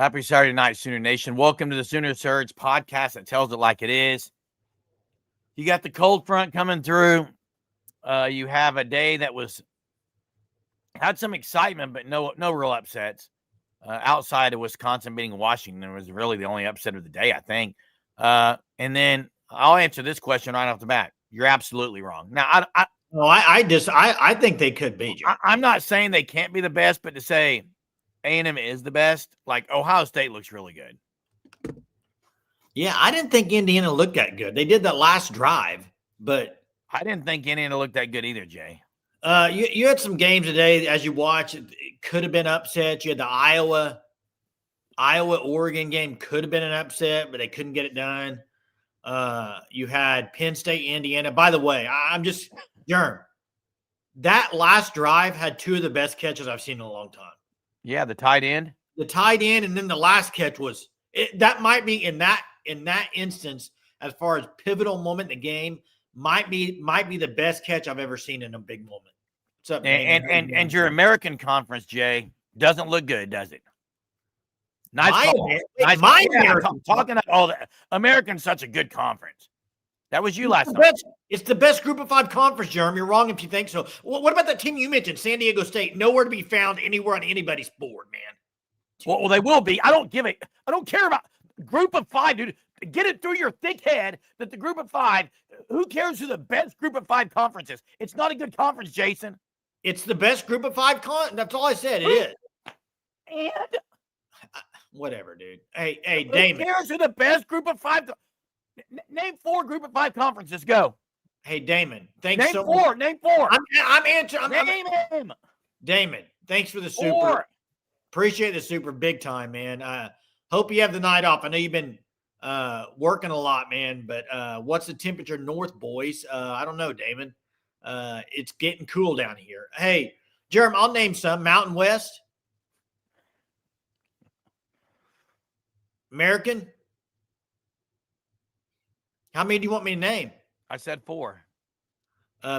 Happy Saturday night, Sooner Nation. Welcome to the Sooner Surge podcast that tells it like it is. You got the cold front coming through. You have a day that had some excitement, but no real upsets. Outside of Wisconsin beating Washington was really the only upset of the day, I think. And then I'll answer this question right off the bat. You're absolutely wrong. Now, I think they could be. I'm not saying they can't be the best, but to say A&M is the best, like Ohio State looks really good. Yeah, I didn't think Indiana looked that good. They did that last drive, but I didn't think Indiana looked that good either, Jay. You had some games today as you watch. It could have been upset. You had the Iowa-Oregon game, could have been an upset, but they couldn't get it done. You had Penn State, Indiana. By the way, Jerm, that last drive had two of the best catches I've seen in a long time. Yeah, the tight end. The tight end, and then the last catch was that might be in that instance, as far as pivotal moment in the game, might be the best catch I've ever seen in a big moment. What's up, and your American Conference, Jay, doesn't look good, does it? Nice call. Talking about all that. American's such a good conference. That was you last night. It's the best Group of 5 conference, Jeremy. You're wrong if you think so. What about that team you mentioned, San Diego State? Nowhere to be found anywhere on anybody's board, man. Well, they will be. I don't care about Group of 5, dude. Get it through your thick head that the Group of 5, who cares who the best Group of 5 conference is? It's not a good conference, Jason. It's the best Group of 5 that's all I said. It is. And whatever, dude. Hey, Damon. Who cares who the best Group of 5? Name 4 Group of 5 conferences. Go. Hey, Damon. Thanks so much. Name 4. I'm answering. Name him. Damon, thanks for the 4. super. Appreciate the super big time, man. Hope you have the night off. I know you've been working a lot, man, but what's the temperature north, boys? I don't know, Damon. It's getting cool down here. Hey, Jerem, I'll name some. Mountain West. American. How many do you want me to name? I said 4.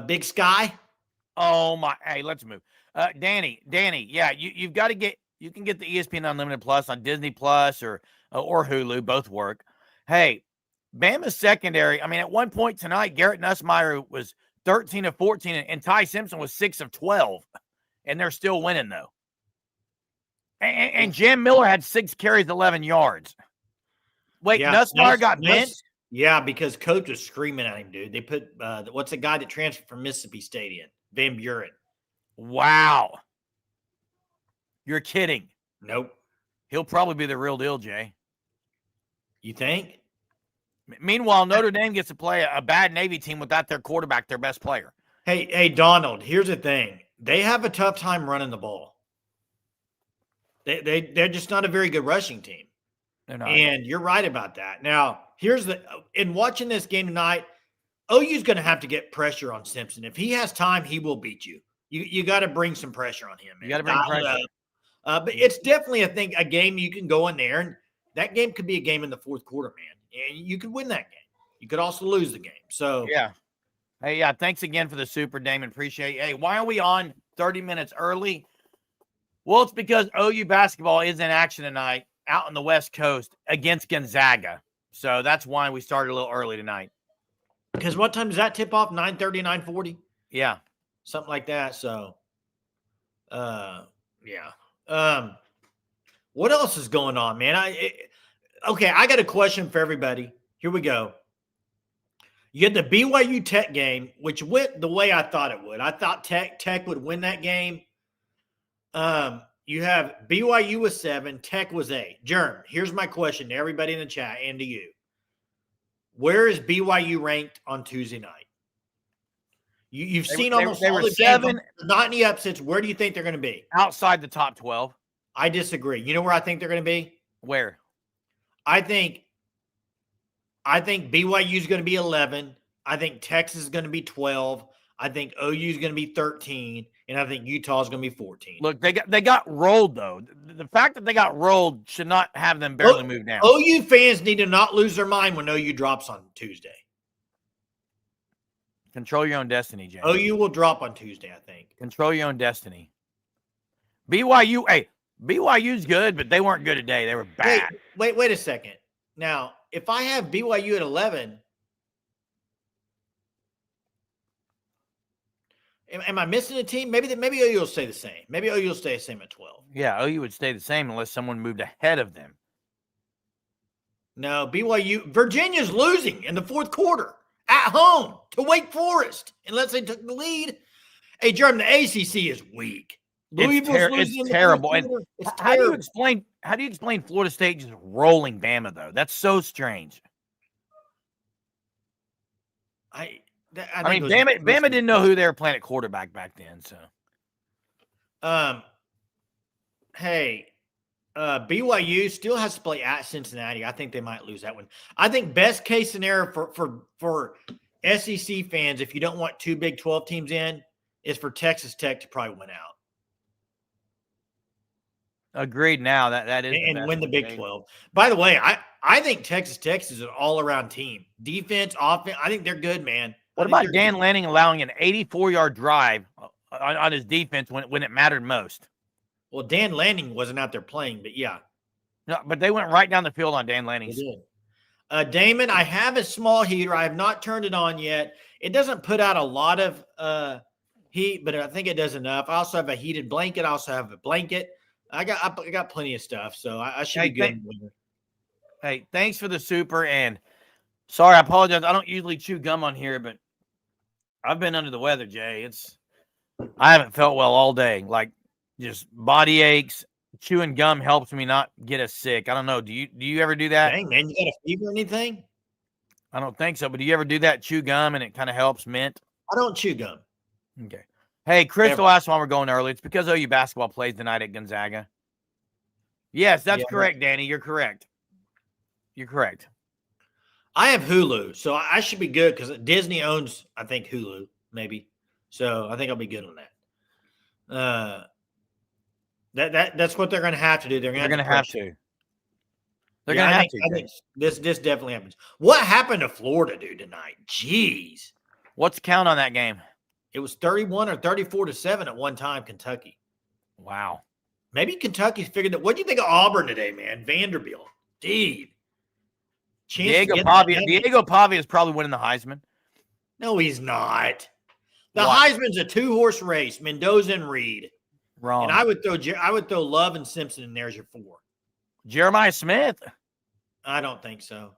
Big Sky. Oh my! Hey, let's move. Danny. Yeah, you can get the ESPN Unlimited Plus on Disney Plus or Hulu. Both work. Hey, Bama's secondary. I mean, at one point tonight, Garrett Nussmeier was 13 of 14, and Ty Simpson was 6 of 12, and they're still winning though. And Jam Miller had 6 carries, 11 yards. Wait, yeah, Nussmeier got benched? Yeah, because coach was screaming at him, dude. They put what's the guy that transferred from Mississippi State in? Van Buren. Wow. You're kidding. Nope. He'll probably be the real deal, Jay. You think? Meanwhile, Notre Dame gets to play a bad Navy team without their quarterback, their best player. Hey, Donald, here's the thing. They have a tough time running the ball. They're just not a very good rushing team. They're not. And you're right about that. Now, in watching this game tonight, OU's going to have to get pressure on Simpson. If he has time, he will beat you. You got to bring some pressure on him, man. You got to bring pressure. But it's definitely, I think, a game you can go in there, and that game could be a game in the fourth quarter, man. And you could win that game. You could also lose the game. So yeah. Hey, yeah, thanks again for the super, Damon. Appreciate it. Hey, why are we on 30 minutes early? Well, it's because OU basketball is in action tonight out on the West Coast against Gonzaga. So that's why we started a little early tonight. Because what time does that tip off? 9:30, 9:40? Yeah. Something like that. So, yeah. What else is going on, man? Okay, I got a question for everybody. Here we go. You had the BYU Tech game, which went the way I thought it would. I thought Tech would win that game. You have BYU was 7, Tech was 8. Jerm, here's my question to everybody in the chat and to you. Where is BYU ranked on Tuesday night? You've seen almost all the 7. Games. Not any upsets. Where do you think they're going to be? Outside the top 12. I disagree. You know where I think they're going to be? Where? I think BYU is going to be 11. I think Texas is going to be 12. I think OU is going to be 13, and I think Utah is going to be 14. Look, they got rolled though. The fact that they got rolled should not have them barely move down. OU fans need to not lose their mind when OU drops on Tuesday. Control your own destiny, James. OU will drop on Tuesday, I think. Control your own destiny. BYU, hey, BYU's good, but they weren't good today. They were bad. Wait a second. Now, if I have BYU at 11, am I missing a team? Maybe OU will stay the same. Maybe OU will stay the same at 12. Yeah, OU would stay the same unless someone moved ahead of them. No, BYU. Virginia's losing in the fourth quarter at home to Wake Forest unless they took the lead. Hey, Jeremy, the ACC is weak. It's terrible. And how do you explain Florida State just rolling Bama though? That's so strange. I mean, Bama didn't know who they were playing at quarterback back then. So, hey, BYU still has to play at Cincinnati. I think they might lose that one. I think best case scenario for SEC fans, if you don't want two Big 12 teams in, is for Texas Tech to probably win out. Agreed. Now that is and win the Big 12. By the way, I think Texas Tech is an all-around team. Defense, offense, I think they're good, man. What about Dan Lanning allowing an 84-yard drive on his defense when it mattered most? Well, Dan Lanning wasn't out there playing, but yeah. No, but they went right down the field on Dan Lanning. They did. Damon, I have a small heater. I have not turned it on yet. It doesn't put out a lot of heat, but I think it does enough. I also have a heated blanket. I also have a blanket. I got plenty of stuff, so I should be good. Hey, thanks for the super, and sorry, I apologize. I don't usually chew gum on here, but I've been under the weather, Jay. I haven't felt well all day. Like just body aches. Chewing gum helps me not get as sick. I don't know. Do you ever do that? Dang, man, you got a fever or anything? I don't think so, but do you ever do that? Chew gum and it kind of helps mint? I don't chew gum. Okay. Hey, Crystal asked why we're going early. It's because OU basketball plays tonight at Gonzaga. Yes, that's correct, Danny. You're correct. You're correct. I have Hulu, so I should be good because Disney owns, I think, Hulu, maybe. So I think I'll be good on that. That's what they're going to have to do. They're going to have to. They're going to have to. I think this definitely happens. What happened to Florida, dude, tonight? Jeez. What's the count on that game? It was 31 or 34-7 at one time, Kentucky. Wow. Maybe Kentucky's figured out. What do you think of Auburn today, man? Vanderbilt. Dude. Diego Pavia is probably winning the Heisman. No, he's not. The Heisman's a two-horse race, Mendoza and Reed. Wrong. And I would throw Love and Simpson in there as your 4. Jeremiah Smith. I don't think so.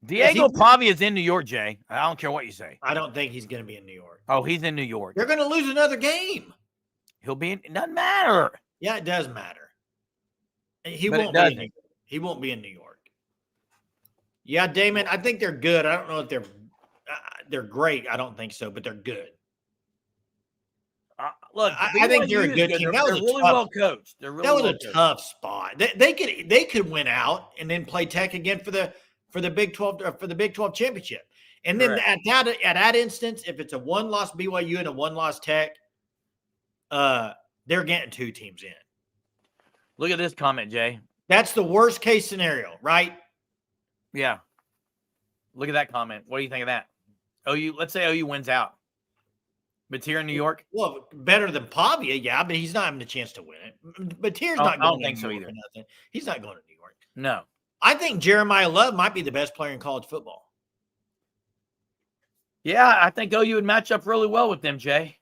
Diego Pavia is in New York, Jay. I don't care what you say. I don't think he's going to be in New York. Oh, he's in New York. They're going to lose another game. He'll be in. It doesn't matter. Yeah, it does matter. He won't be in New York. Yeah, Damon, I think they're good. I don't know if they're great. I don't think so, but they're good. Look, I think they're a good team. They're really well coached. That was a tough spot. They could win out and then play Tech again for the Big 12 championship. And then at that instance, if it's a 1-loss BYU and a 1-loss Tech, they're getting 2 teams in. Look at this comment, Jay. That's the worst case scenario, right? Yeah. Look at that comment. What do you think of that? Let's say OU wins out. But here in New York? Well, better than Pavia, yeah, but he's not having a chance to win it. But Tier's not going to I don't think so either. He's not going to New York. No. I think Jeremiah Love might be the best player in college football. Yeah, I think OU would match up really well with them, Jay.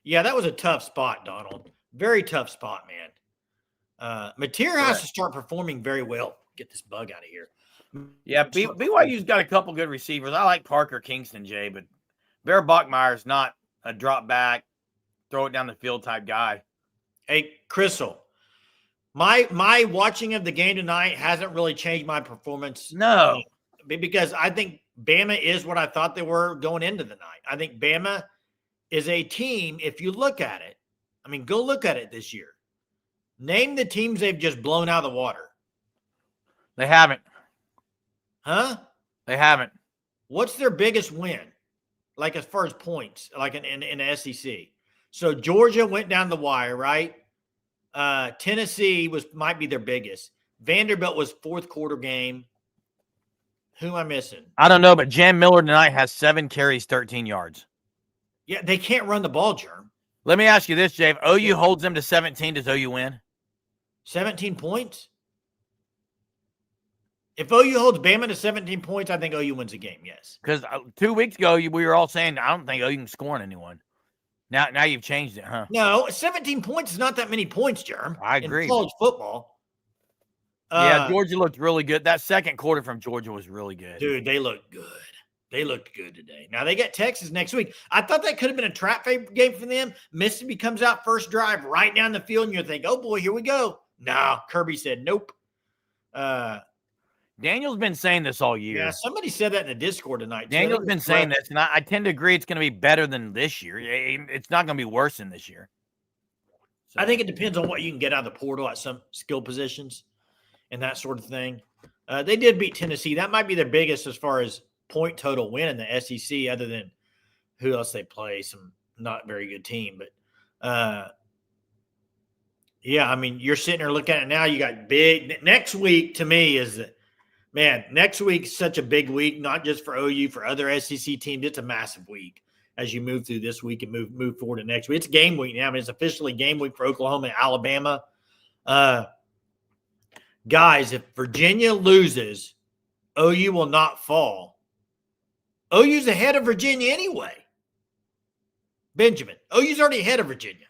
Yeah, that was a tough spot, Donald. Very tough spot, man. Mateer has to start performing very well. Get this bug out of here. Yeah, BYU's got a couple good receivers. I like Parker Kingston, Jay, but Bear Bachmeier's not a drop back, throw it down the field type guy. Hey, Crystal, my watching of the game tonight hasn't really changed my performance. No. Because I think Bama is what I thought they were going into the night. I think Bama is a team, if you look at it, I mean, go look at it this year. Name the teams they've just blown out of the water. They haven't. Huh? They haven't. What's their biggest win? Like as far as points, like in the SEC. So Georgia went down the wire, right? Tennessee might be their biggest. Vanderbilt was fourth quarter game. Who am I missing? I don't know, but Jam Miller tonight has 7 carries, 13 yards. Yeah, they can't run the ball, Jerm. Let me ask you this, Jay. If OU holds them to 17, does OU win? 17 points? If OU holds Bama to 17 points, I think OU wins the game, yes. Because 2 weeks ago, we were all saying, I don't think OU can score on anyone. Now you've changed it, huh? No, 17 points is not that many points, Jerm. I agree. In college football. Yeah, Georgia looked really good. That second quarter from Georgia was really good. Dude, they looked good. They looked good today. Now, they get Texas next week. I thought that could have been a trap game for them. Mississippi comes out first drive right down the field, and you're thinking, oh, boy, here we go. No, Kirby said nope. Daniel's been saying this all year. Yeah, somebody said that in the Discord tonight. Daniel's been saying this, and I tend to agree it's going to be better than this year. It's not going to be worse than this year. So, I think it depends on what you can get out of the portal at some skill positions and that sort of thing. They did beat Tennessee. That might be their biggest as far as point total win in the SEC, other than who else they play, some not very good team. But, yeah, I mean, you're sitting there looking at it now. You got big – next week to me is – man, next week's such a big week, not just for OU, for other SEC teams. It's a massive week as you move through this week and move forward to next week. It's game week now. I mean, it's officially game week for Oklahoma and Alabama. Guys, if Virginia loses, OU will not fall. OU's ahead of Virginia anyway. Benjamin, OU's already ahead of Virginia.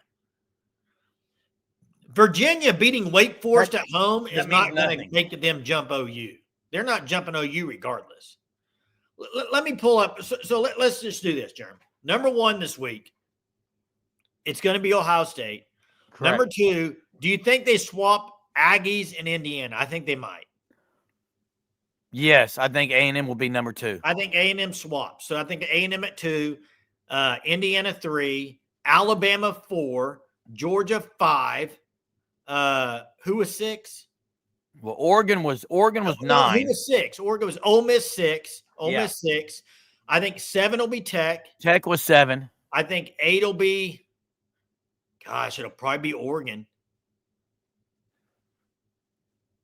Virginia beating Wake Forest at home is not going to make them jump OU. They're not jumping OU regardless. Let me pull up. So let's just do this, Jeremy. Number one this week, it's going to be Ohio State. Correct. Number two, do you think they swap Aggies and Indiana? I think they might. Yes, I think A&M will be number two. I think A&M swaps. So I think A&M at 2, Indiana 3, Alabama 4, Georgia 5. Who was 6? Well, Oregon was 9. Who was 6? Oregon was Ole Miss 6. Miss 6. I think 7 will be Tech. Tech was 7. I think 8 will be, it'll probably be Oregon.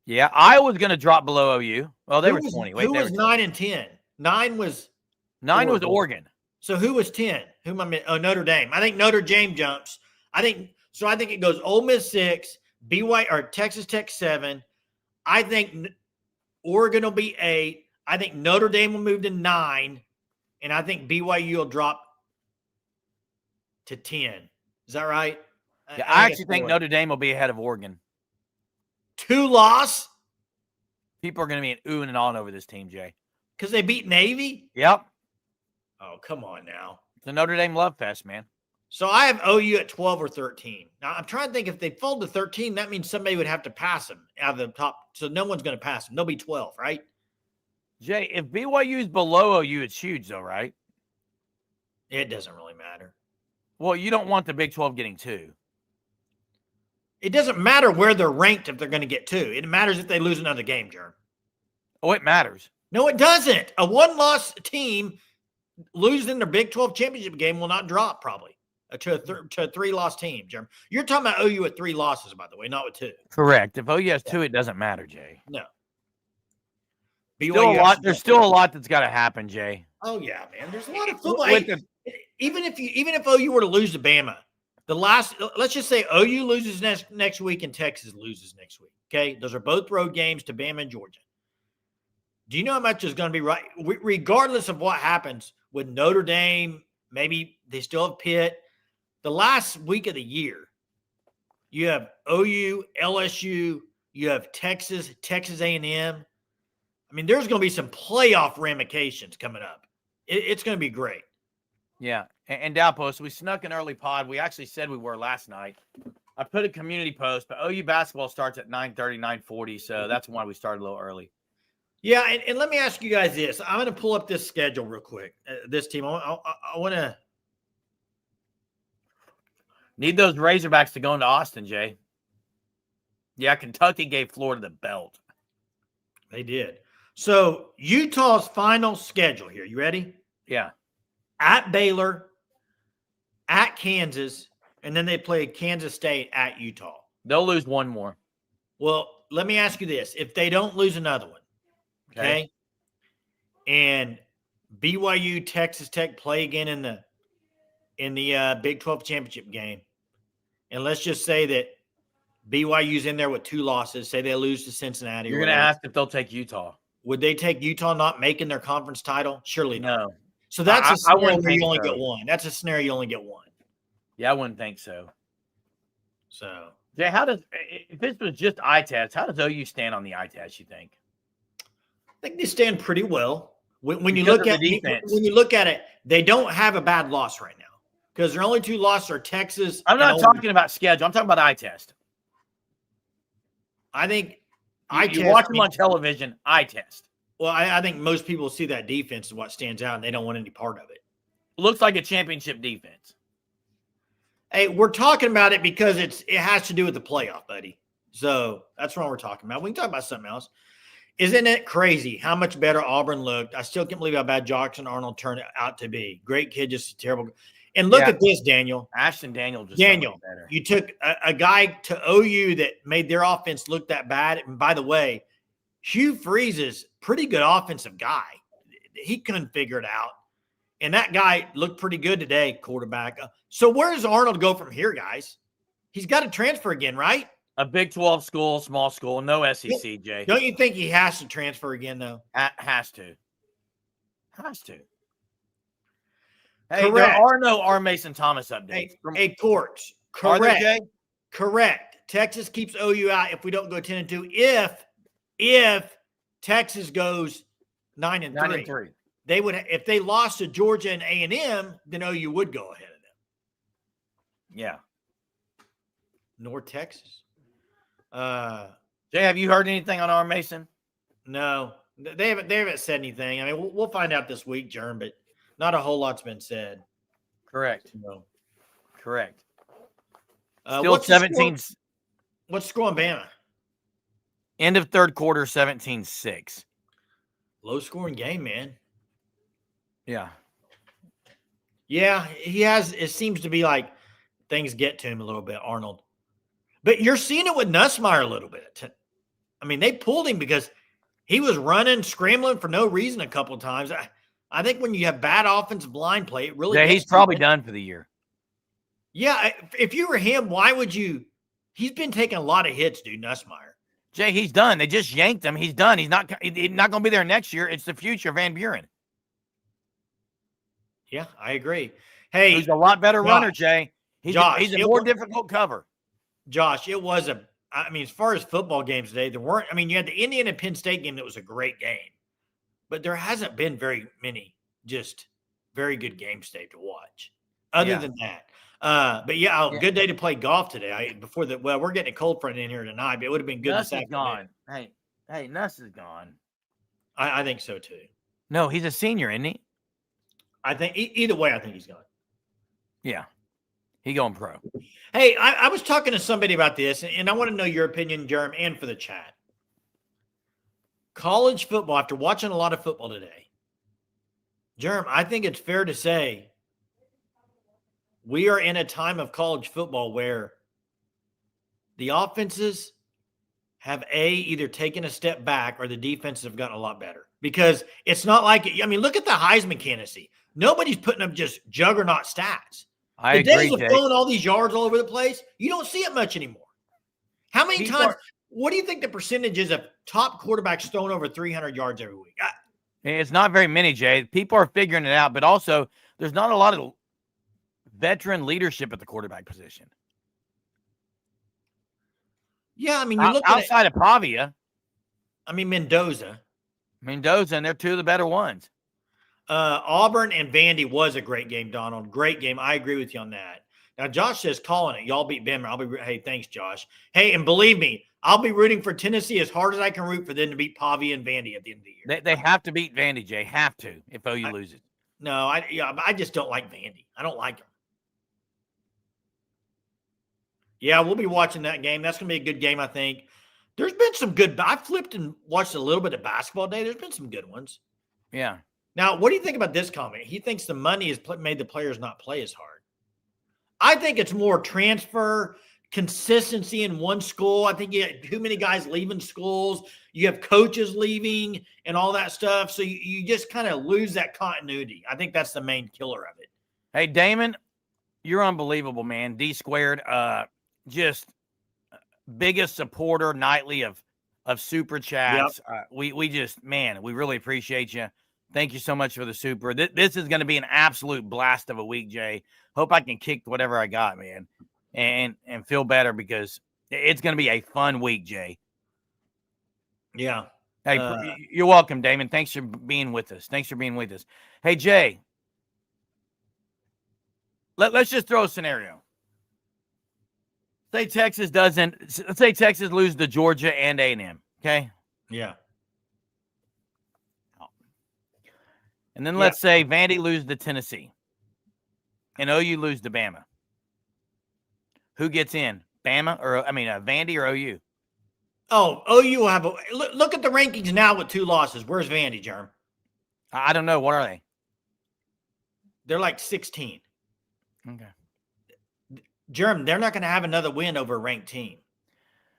Yeah, Iowa's going to drop below OU. Well, they were 20. Who was 9 and 10? 9 was Oregon. So who was 10? Who am I missing? Oh, Notre Dame. I think Notre Dame jumps. I think it goes Ole Miss 6, Texas Tech 7. I think Oregon will be 8. I think Notre Dame will move to 9. And I think BYU will drop to 10. Is that right? Yeah, I actually think Notre Dame will be ahead of Oregon. 2 loss? People are going to be oohing and on over this team, Jay. Because they beat Navy? Yep. Oh, come on now. It's a Notre Dame love fest, man. So I have OU at 12 or 13. Now, I'm trying to think if they fall to 13, that means somebody would have to pass them out of the top. So no one's going to pass them. They'll be 12, right? Jay, if BYU is below OU, it's huge, though, right? It doesn't really matter. Well, you don't want the Big 12 getting 2. It doesn't matter where they're ranked if they're going to get 2. It matters if they lose another game, Jerm. Oh, it matters. No, it doesn't. A one-loss team losing their Big 12 championship game will not drop probably to a 3-loss team, Jerm. You're talking about OU with 3 losses, by the way, not with 2. Correct. If OU has 2, it doesn't matter, Jay. No. There's still a lot that's got to happen, Jay. Oh, yeah, man. There's a lot of football. Even if OU were to lose to Bama, let's just say OU loses next week and Texas loses next week. Okay, those are both road games to Bama and Georgia. Do you know how much is going to be right? Regardless of what happens with Notre Dame, maybe they still have Pitt. The last week of the year, you have OU, LSU, you have Texas A&M. I mean, there's going to be some playoff ramifications coming up. It's going to be great. Yeah. And Dowpost, we snuck an early pod. We actually said we were last night. I put a community post, but OU basketball starts at 9:30, 9:40, so that's why we started a little early. Yeah, and let me ask you guys this. I'm going to pull up this schedule real quick. This team, I want to need those Razorbacks to go into Austin, Jay. Yeah, Kentucky gave Florida the belt. They did. So Utah's final schedule here. You ready? Yeah. At Baylor, at Kansas, and then they play Kansas State at Utah. They'll lose one more. Well, let me ask you this. If they don't lose another one, okay, and BYU, Texas Tech play again in the Big 12 championship game, and let's just say that BYU's in there with 2 losses. Say they lose to Cincinnati. You're going to ask if they'll take Utah. Would they take Utah not making their conference title? Surely not. No. So that's a I scenario wouldn't where you think only so. get one. That's a scenario you only get one. Yeah, I wouldn't think so. So, Jay, if this was just eye test, how does OU stand on the eye test, you think? I think they stand pretty well. When you look at it, they don't have a bad loss right now because their only 2 losses are Texas. I'm not talking about schedule. I'm talking about eye test. I think you watch them on television, eye test. Well, I think most people see that defense is what stands out, and they don't want any part of it. Looks like a championship defense. Hey, we're talking about it because it has to do with the playoff, buddy. So that's what we're talking about. We can talk about something else. Isn't it crazy how much better Auburn looked? I still can't believe how bad Jackson Arnold turned out to be. Great kid, just terrible. And look at this, Daniel. Ashton Daniel just better. You took a guy to OU that made their offense look that bad. And by the way, Hugh Freeze is pretty good offensive guy. He couldn't figure it out. And that guy looked pretty good today, quarterback. So where does Arnold go from here, guys? He's got to transfer again, right? A Big 12 school, small school, no SEC, Jay. Don't you think he has to transfer again, though? Has to. Hey, Correct. there are no R. Mason Thomas updates. Hey, Courts. Correct. Texas keeps OU out if we don't go 10-2. If Texas goes 9-3. They would, if they lost to Georgia and A&M, then OU would go ahead of them. Yeah. North Texas. Jay, have you heard anything on R. Mason? No, they haven't said anything. I mean, we'll find out this week, Jerm, but not a whole lot's been said. Correct. No. Correct. Still 17. What's the score on Bama? End of third quarter, 17-6. Low scoring game, man. Yeah. Yeah, he has. It seems to be like things get to him a little bit, Arnold. But you're seeing it with Nussmeier a little bit. I mean, they pulled him because he was running, scrambling for no reason a couple of times. I think when you have bad offensive line play, it really. Yeah, he's probably done for the year. Yeah, if you were him, why would you? He's been taking a lot of hits, dude, Nussmeier. Jay, he's done. They just yanked him. He's done. He's not going to be there next year. It's the future of Van Buren. Yeah, I agree. Hey, he's a lot better runner, Jay. He's a more difficult cover. Josh, it was as far as football games today, there weren't. I mean, you had the Indiana and Penn State game that was a great game, but there hasn't been very many just very good games today to watch. Other than that, but good day to play golf today. We're getting a cold front in here tonight, but it would have been good. Nuss is gone. Hey, Nuss is gone. I think so too. No, he's a senior, isn't he? I think either way, I think he's gone. Yeah, he going pro. Hey, I was talking to somebody about this, and I want to know your opinion, Jerem, and for the chat. College football, after watching a lot of football today, Jerem, I think it's fair to say we are in a time of college football where the offenses have either taken a step back or the defenses have gotten a lot better. Because it's not like – look at the Heisman candidacy. Nobody's putting up just juggernaut stats. I agree, days of throwing all these yards all over the place, you don't see it much anymore. How many times – what do you think the percentage is of top quarterbacks throwing over 300 yards every week? It's not very many, Jay. People are figuring it out, but also there's not a lot of veteran leadership at the quarterback position. Yeah, you look outside of Pavia. Mendoza, and they're two of the better ones. Auburn and Vandy was a great game, Donald. Great game. I agree with you on that. Now, Josh says, calling it. Y'all beat Bama. Hey, thanks, Josh. Hey, and believe me, I'll be rooting for Tennessee as hard as I can root for them to beat Pavia and Vandy at the end of the year. They have to beat Vandy, Jay. Have to if OU loses. No, I just don't like Vandy. I don't like them. Yeah, we'll be watching that game. That's going to be a good game, I think. There's been some good – I flipped and watched a little bit of basketball today. There's been some good ones. Yeah. Now, what do you think about this comment? He thinks the money has made the players not play as hard. I think it's more transfer, consistency in one school. I think you have too many guys leaving schools. You have coaches leaving and all that stuff. So you just kind of lose that continuity. I think that's the main killer of it. Hey, Damon, you're unbelievable, man. D squared. Just biggest supporter nightly of super Yep. chats. We just, man, we really appreciate you. Thank you so much for the super. This is going to be an absolute blast of a week, Jay. Hope I can kick whatever I got, man, and feel better because it's going to be a fun week, Jay. Yeah. Hey, you're welcome, Damon. Thanks for being with us. Hey, Jay, let's just throw a scenario. Let's say Texas loses to Georgia and A&M, okay? Yeah. And then let's say Vandy loses to Tennessee and OU lose to Bama. Who gets in? Vandy or OU? Oh, OU will have look at the rankings now with 2 losses. Where's Vandy, Jerm? I don't know. What are they? They're like 16. Okay. Jerm, they're not going to have another win over a ranked team.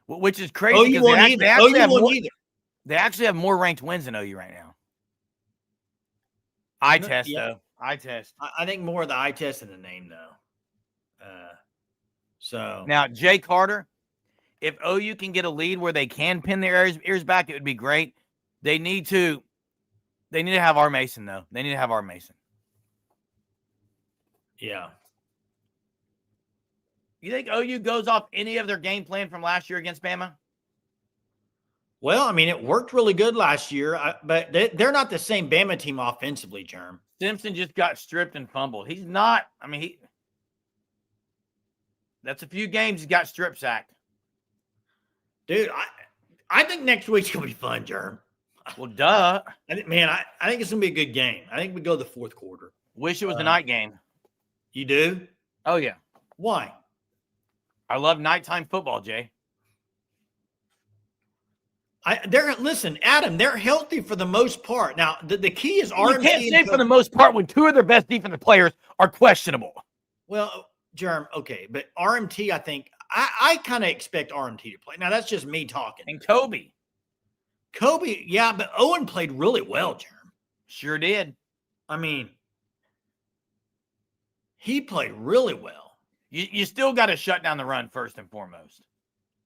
Which is crazy because they actually have more ranked wins than OU right now. Eye test, though. Eye test. I think more of the eye test than the name, though. So now, Jay Carter, if OU can get a lead where they can pin their ears back, it would be great. They need to have our Mason, though. They need to have our Mason. Yeah. You think OU goes off any of their game plan from last year against Bama? Well, I mean, it worked really good last year, but they're not the same Bama team offensively, Jerm. Simpson just got stripped and fumbled. He's not. I mean, that's a few games he got strip sacked. Dude, I think next week's going to be fun, Jerm. Well, duh. I think it's going to be a good game. I think we go the 4th quarter. Wish it was a night game. You do? Oh, yeah. Why? I love nighttime football, Jay. Listen, Adam, they're healthy for the most part. Now, the key is RMT. You can't say for the most part when 2 of their best defensive players are questionable. Well, Jerm, okay, but RMT, I think, I kind of expect RMT to play. Now, that's just me talking. And Kobe, yeah, but Owen played really well, Jerm. Sure did. I mean, he played really well. You still got to shut down the run first and foremost.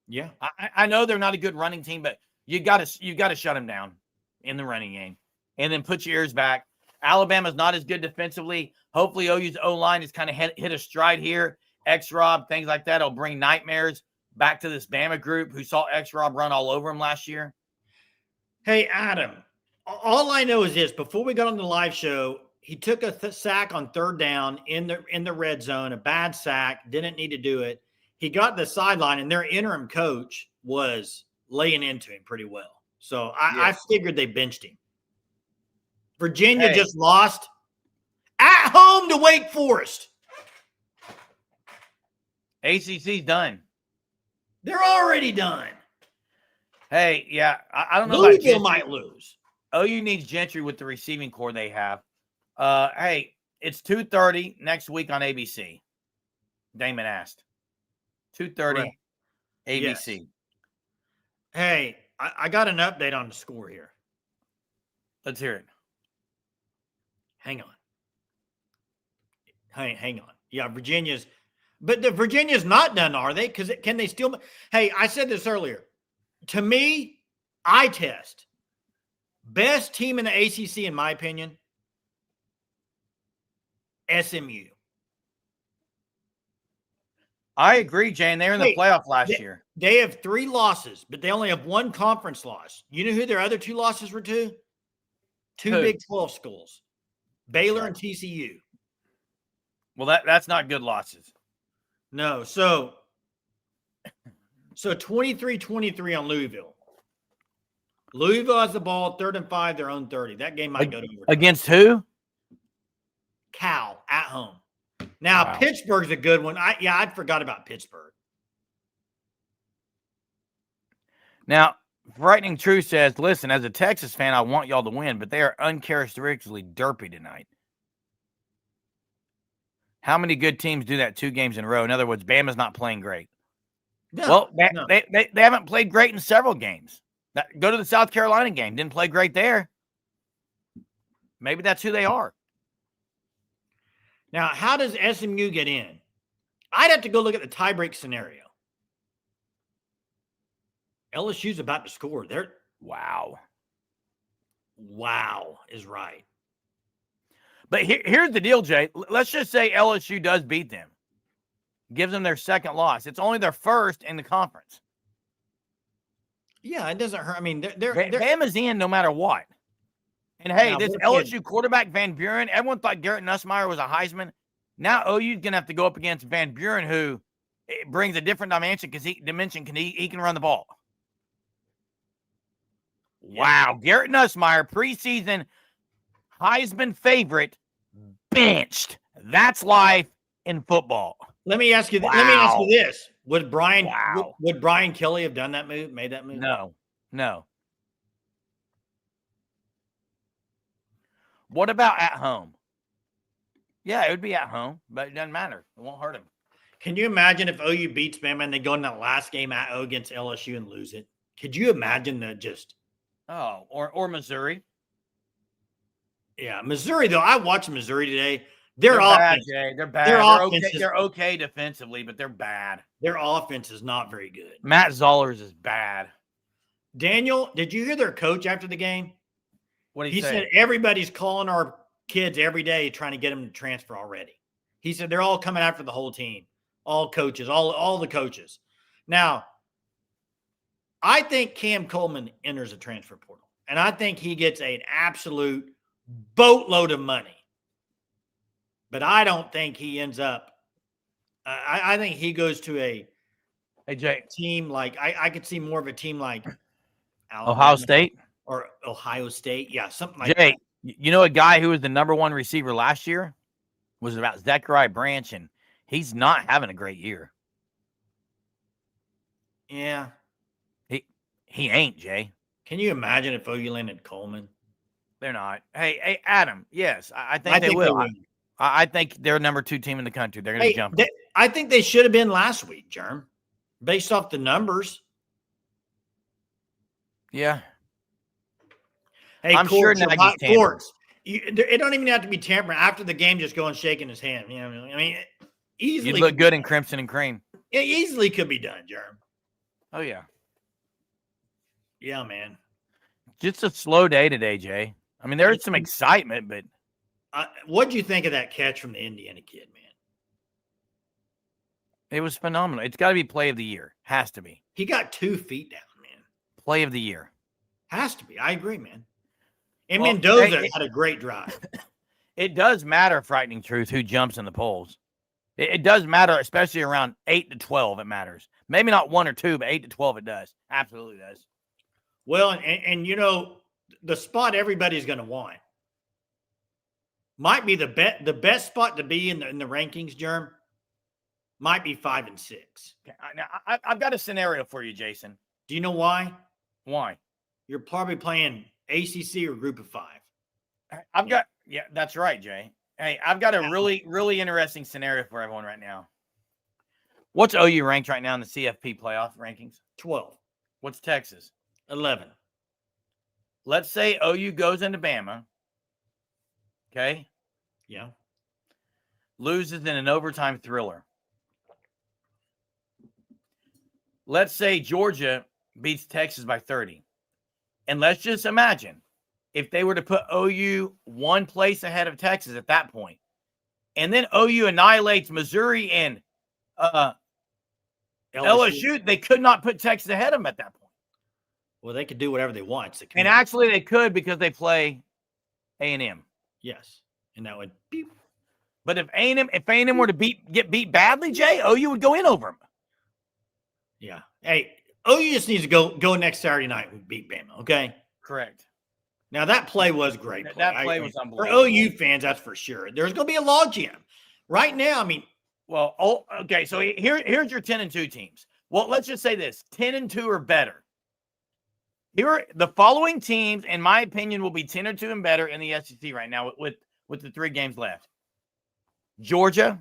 Yeah. I know they're not a good running team, but you got to shut them down in the running game and then put your ears back. Alabama's not as good defensively. Hopefully OU's O-line has kind of hit a stride here. X-Rob, things like that will bring nightmares back to this Bama group who saw X-Rob run all over him last year. Hey, Adam, all I know is this. Before we got on the live show, he took a sack on 3rd down in the red zone, a bad sack, didn't need to do it. He got the sideline, and their interim coach was laying into him pretty well. So I figured they benched him. Virginia just lost at home to Wake Forest. ACC's done. They're already done. Hey, yeah, I don't know. Louisville might lose. OU needs Gentry with the receiving core they have. Hey, it's 2:30 next week on ABC. Damon asked. 2:30 Right. ABC. Yes. Hey, I got an update on the score here. Let's hear it. Hang on. Hang on. Yeah, Virginia's not done, are they? Because can they still? Hey, I said this earlier. To me, eye test. Best team in the ACC, in my opinion, SMU. I agree, Jane. They're in the playoff last year. They have 3 losses, but they only have 1 conference loss. You know who their other 2 losses were to? 2 Big 12 schools, Baylor and TCU. Well, that's not good losses. No. So 23-23 on Louisville. Louisville has the ball, 3rd and 5, their own 30. That game might go to overtime. Against who? Cal at home. Now, Pittsburgh's a good one. I forgot about Pittsburgh. Now, Frightening Truth says, listen, as a Texas fan, I want y'all to win, but they are uncharacteristically derpy tonight. How many good teams do that 2 games in a row? In other words, Bama's not playing great. No, they haven't played great in several games. Go to the South Carolina game. Didn't play great there. Maybe that's who they are. Now, how does SMU get in? I'd have to go look at the tiebreak scenario. LSU's about to score. Wow. Wow is right. But here's the deal, Jay. Let's just say LSU does beat them. Gives them their second loss. It's only their first in the conference. Yeah, it doesn't hurt. I mean, they're Bama's in no matter what. And hey, now, this LSU quarterback, Van Buren, everyone thought Garrett Nussmeier was a Heisman. Now OU's going to have to go up against Van Buren, who brings a different dimension because he can run the ball. Yeah. Wow. Garrett Nussmeier, preseason Heisman favorite, benched. That's life in football. Let me ask you. Wow. Let me ask you this: Would Brian Kelly have done that move? Made that move? No. What about at home? Yeah, it would be at home, but it doesn't matter. It won't hurt him. Can you imagine if OU beats Bama and they go in that last game at O against LSU and lose it? Could you imagine that? Or Missouri? Yeah, Missouri though. I watched Missouri today. They're bad, Jay. They're bad. They're okay defensively, but they're bad. Their offense is not very good. Matt Zollers is bad. Daniel, did you hear their coach after the game? What did he say? He said everybody's calling our kids every day trying to get them to transfer already. He said they're all coming after the whole team, all coaches, all the coaches. Now, I think Cam Coleman enters a transfer portal, and I think he gets an absolute boatload of money. But I don't think he ends up. I think he goes to a team like I could see more of a team like Alabama, Ohio State or Ohio State. Yeah, something like Jay, that. You know a guy who was the number one receiver last year was about Zachariah Branch, and he's not having a great year. Yeah. He ain't, Jay. Can you imagine if OU landed Coleman? They're not. Hey, Adam, yes, I think they will. I think they're number 2 team in the country. They're going to jump. I think they should have been last week, Germ, based off the numbers. Yeah. Hey, I'm sure Nagy's tampered. It don't even have to be tampering. After the game, just go and shaking his hand. You know, I mean, easily. You look good in crimson and cream. It easily could be done, Germ. Oh, yeah. Yeah, man. Just a slow day today, Jay. I mean, there's some excitement, but. What'd you think of that catch from the Indiana kid, man? It was phenomenal. It's got to be play of the year. Has to be. He got 2 feet down, man. Play of the year. Has to be. I agree, man. And Mendoza had a great drive. It does matter, frightening truth, who jumps in the polls. It does matter, especially around 8 to 12. It matters. Maybe not 1 or 2, but 8 to 12, it does. Absolutely does. Well, and you know, the spot everybody's going to want might be the best spot to be in the rankings, Germ, might be 5 and 6. Okay, now, I've got a scenario for you, Jason. Do you know why? Why? You're probably playing ACC or Group of 5. Yeah, that's right, Jay. Hey, I've got a really, really interesting scenario for everyone right now. What's OU ranked right now in the CFP playoff rankings? 12. What's Texas? 11. Let's say OU goes into Bama. Okay. Yeah. Loses in an overtime thriller. Let's say Georgia beats Texas by 30. And let's just imagine if they were to put OU 1 place ahead of Texas at that point, and then OU annihilates Missouri and LSU, they could not put Texas ahead of them at that point. Well, they could do whatever they want. And actually they could because they play A&M. Yes. And that would beep. But if A&M were to get beat badly, Jay, OU would go in over them. Yeah. Hey, OU just needs to go next Saturday night and beat Bama, okay? Correct. Now, that play was great. That play was unbelievable. For OU fans, that's for sure. There's going to be a logjam. Right now, I mean. Well, okay, so here's your 10-2 teams. Well, let's just say this. 10-2 or better. Here are the following teams, in my opinion, will be 10-2 and better in the SEC right now with the 3 games left. Georgia.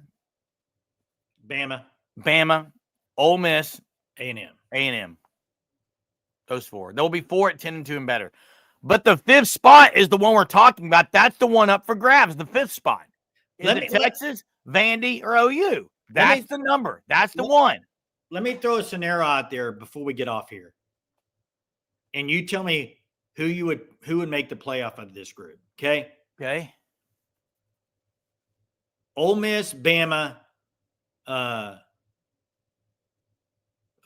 Bama. Ole Miss. A&M. Those 4. There will be 4 at 10-2 and better. But the 5th spot is the one we're talking about. That's the one up for grabs, the 5th spot. Is it Texas, Vandy, or OU? That's the number. That's the one. Let me throw a scenario out there before we get off here. and you tell me who would make the playoff of this group. Okay. Okay. Ole Miss, Bama.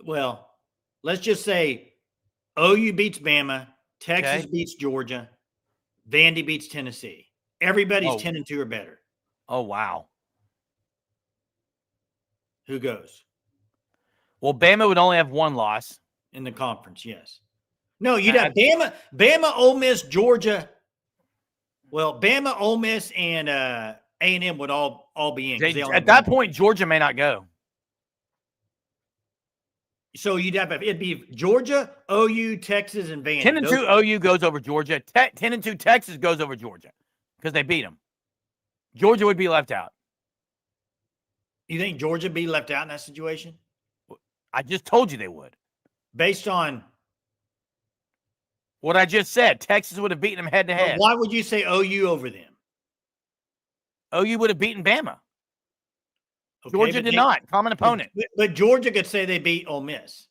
Well, let's just say OU beats Bama, Texas beats Georgia, Vandy beats Tennessee. Everybody's 10-2 or better. Oh, wow. Who goes? Well, Bama would only have one loss in the conference. Yes. No, you'd have Bama, Ole Miss, Georgia. Well, Bama, Ole Miss, and A&M would all be in. At that point, Georgia may not go. So it'd be Georgia, OU, Texas, and Vandy. 10-2 OU goes over Georgia. 10-2 Texas goes over Georgia because they beat them. Georgia would be left out. You think Georgia would be left out in that situation? I just told you they would. Based on what I just said, Texas would have beaten them head-to-head. Why would you say OU over them? OU would have beaten Bama. Okay, Georgia did not. Common opponent. But Georgia could say they beat Ole Miss.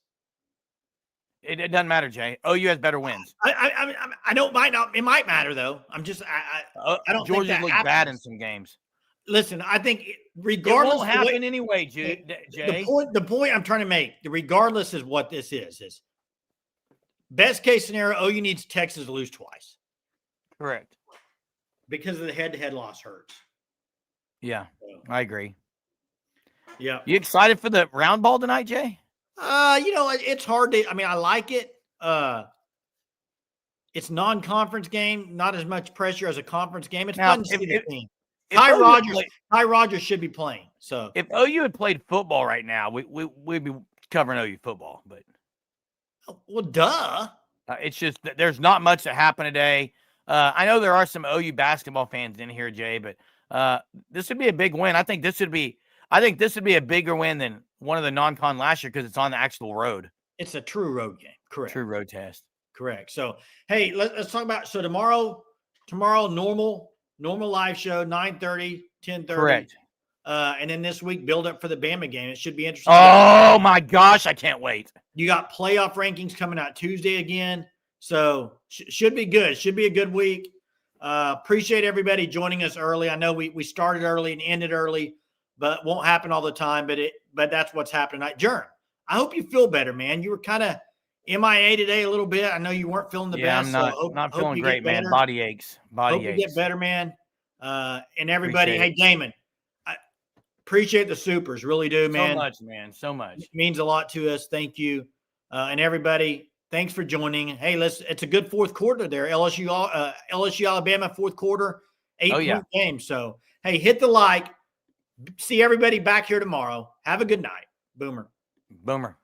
It doesn't matter, Jay. OU has better wins. I know it might matter though. I'm just I don't Georgia think that looked bad in some games. Listen, I think regardless, it won't happen anyway, Jay. The point I'm trying to make, regardless, is what this is best case scenario. OU needs Texas to lose twice. Correct. Because of the head-to-head loss hurts. Yeah, I agree. Yeah. You excited for the round ball tonight, Jay? It's hard to. I mean, I like it. It's non-conference game, not as much pressure as a conference game. It's fun to see the team. Ty Rogers should be playing. So if OU had played football right now, we'd be covering OU football. But duh. It's just that there's not much that happened today. I know there are some OU basketball fans in here, Jay, but this would be a big win. I think this would be a bigger win than one of the non-con last year because it's on the actual road. It's a true road game. Correct. True road test. Correct. So, hey, let's talk about tomorrow normal live show, 9:30, 10:30. Correct. And then this week, build up for the Bama game. It should be interesting. Oh, my gosh. I can't wait. You got playoff rankings coming out Tuesday again. So, should be good. Should be a good week. Appreciate everybody joining us early. I know we started early and ended early, but won't happen all the time. But that's what's happening tonight. Jern, I hope you feel better, man. You were kind of MIA today a little bit. I know you weren't feeling the best. I'm not feeling great, man. Body aches. Hope you get better, man. And everybody, hey, Damon, I appreciate the supers. Really do, man. So much, man. So much. It means a lot to us. Thank you. And everybody, thanks for joining. Hey, it's a good fourth quarter there. LSU Alabama fourth quarter, 8-point game. So, hey, hit the like. See everybody back here tomorrow. Have a good night. Boomer. Boomer.